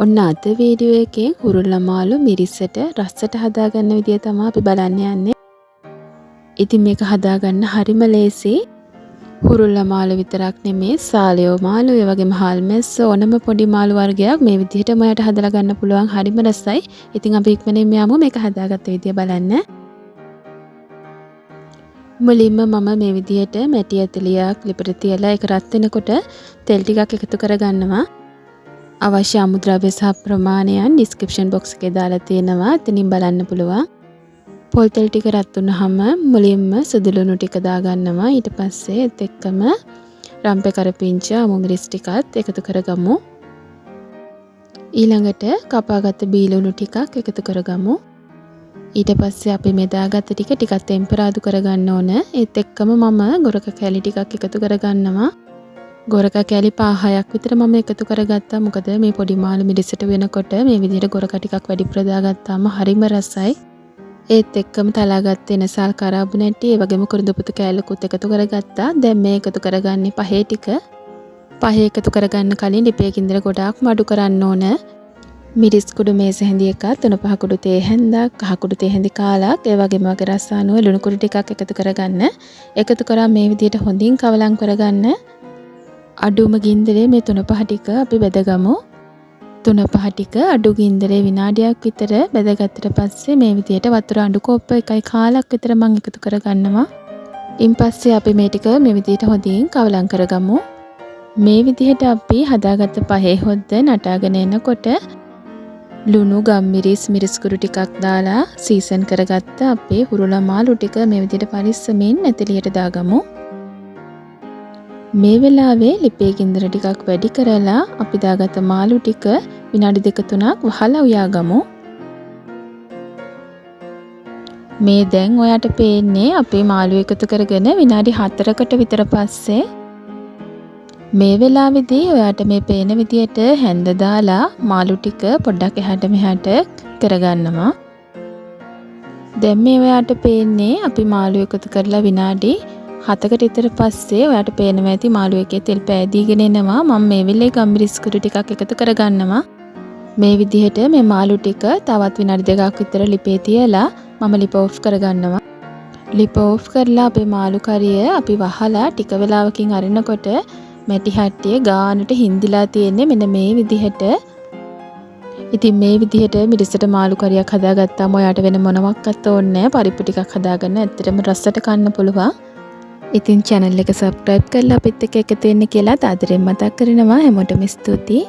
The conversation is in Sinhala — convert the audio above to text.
ඔන්න අද වීඩියෝ එකෙන් හුරුල්ල මාළු මිරිස්සට රස්සට හදාගන්න විදිය තමයි අපි බලන්න යන්නේ. ඉතින් මේක හදාගන්න හරිම ලේසි. හුරුල්ල මාළු විතරක් නෙමේ සාලියෝ මාළු, ඒ වගේම හාල් මැස්ස ඕනම පොඩි මාළු වර්ගයක් මේ විදිහටම ඔයාලට හදලා ගන්න පුළුවන්. හරිම රසයි. ඉතින් අපි ඉක්මනින්ම යමු මේක හදාගත්ත විදිය බලන්න. මුලින්ම මම මේ විදිහට මැටි ඇතලියක් ලිපට තියලා ඒක රත් වෙනකොට තෙල් ටිකක් එකතු කරගන්නවා. අවශ්‍ය අමුද්‍රව්‍ය සහ ප්‍රමාණයන් ඩිස්ක්‍රිප්ෂන් බොක්ස් එකේ දාලා තියෙනවා. එතනින් බලන්න පුළුවන්. පොල් තෙල් ටික රත් වුනහම මුලින්ම සුදු ලුණු ටික දාගන්නවා. ඊට පස්සේ ඒත් එක්කම රම්පේ කරපිංච අමු මිරිස් ටිකත් එකතු කරගමු. ඊළඟට කපාගත්ත බීලුණු ටිකක් එකතු කරගමු. ඊට පස්සේ අපි මේ දාගත්ත ටික ටිකක් ටෙම්පරාදු කරගන්න ඕන. ඒත් එක්කම මම ගොරක කැලි ටිකක් එකතු කරගන්නවා. ගොරක කැලි 5-6ක් විතර මම එකතු කරගත්තා. මොකද මේ පොඩි මාළු මිරිසට වෙනකොට මේ විදිහට ගොරක ටිකක් වැඩි ප්‍රදාගත්තාම හරිම රසයි. ඒත් එක්කම තලාගත්තේ නැසල් කරාබු නැටි, ඒ වගේම කුරුඳු පුතු කෑල්ලකුත් එකතු කරගත්තා. දැන් මේ එකතු කරගන්නේ පහේ ටික. පහේ එකතු කරගන්න කලින් ලිපේ කින්දර ගොඩාක් මඩු කරන්න ඕන. මිරිස් කුඩු මේස හැඳි එකක්, 3-5 කුඩු තේ හැන්දක්, කහ කුඩු තේ හැඳි කාලක්, ඒ වගේම වගේ රස අනුව ලුණු කුඩු ටිකක් එකතු කරගන්න. එකතු කරා මේ විදිහට හොඳින් කවලම් කරගන්න. අඩුම ගින්දරේ මේ 3-5 ටික අපි බෙදගමු. 3-5 ටික අඩු ගින්දරේ විනාඩියක් විතර බෙදගත්තට පස්සේ මේ විදිහට වතුර අඬු කෝප්ප 1.5ක් විතර මම එකතු කරගන්නවා. ඉන් පස්සේ අපි මේ ටික මේ විදිහට හොඳින් කවලම් කරගමු. මේ විදිහට අපි හදාගත්ත පහේ හොද්ද නටාගෙන එනකොට ලුණු, ගම්මිරිස්, මිරිස් කුඩු ටිකක් දාලා සීසන් කරගත්ත අපේ හුරුලා මාළු ටික මේ විදිහට පරිස්සමින් ඇතලියට දාගමු. මේ වෙලාවේ ලිපේ ගින්දර ටිකක් වැඩි කරලා අපි දාගත්ත මාළු ටික විනාඩි 2-3ක් වහලා උයාගමු. මේ දැන් ඔයාට පේන්නේ අපේ මාළු එකතු කරගෙන විනාඩි 4කට විතර පස්සේ. මේ වෙලාවේදී ඔයාට මේ පේන විදියට හැන්ද දාලා මාළු ටික පොඩ්ඩක් එහාට මෙහාට කරගන්නවා. දැන් මේ ඔයාට පේන්නේ අපි මාළු එකතු කරලා විනාඩි 7කට විතර පස්සේ ඔයාට පේනවා ඇති මාළු එකේ තෙල් පෑදීගෙන එනවා. මම මේ වෙලේ ගම්මිරිස් කුඩු ටිකක් එකතු කරගන්නවා. මේ විදිහට මේ මාළු ටික තවත් විනාඩි 2ක් විතර ලිපේ තියලා මම ලිප ඔෆ් කරගන්නවා. ලිප ඔෆ් කරලා අපේ මාළු කරිය අපි වහලා ටික වෙලාවකින් අරිනකොට මැටි හට්ටිය ගානට හින්දිලා තියෙන්නේ මෙන්න මේ විදිහට. ඉතින් මේ විදිහට මිරිසට මාළු කරියක් හදාගත්තාම ඔයාට වෙන මොනවත්වත් ඕනේ නැහැ. පරිප්පු ටිකක් හදාගන්න ඇත්තටම රසට කන්න පුළුවන්. ඉතින් channel එක subscribe කරලා අපිත් එක්ක එකතු වෙන්න කියලා ආදරෙන් මතක් කරනවා. හැමෝටම ස්තුතියි.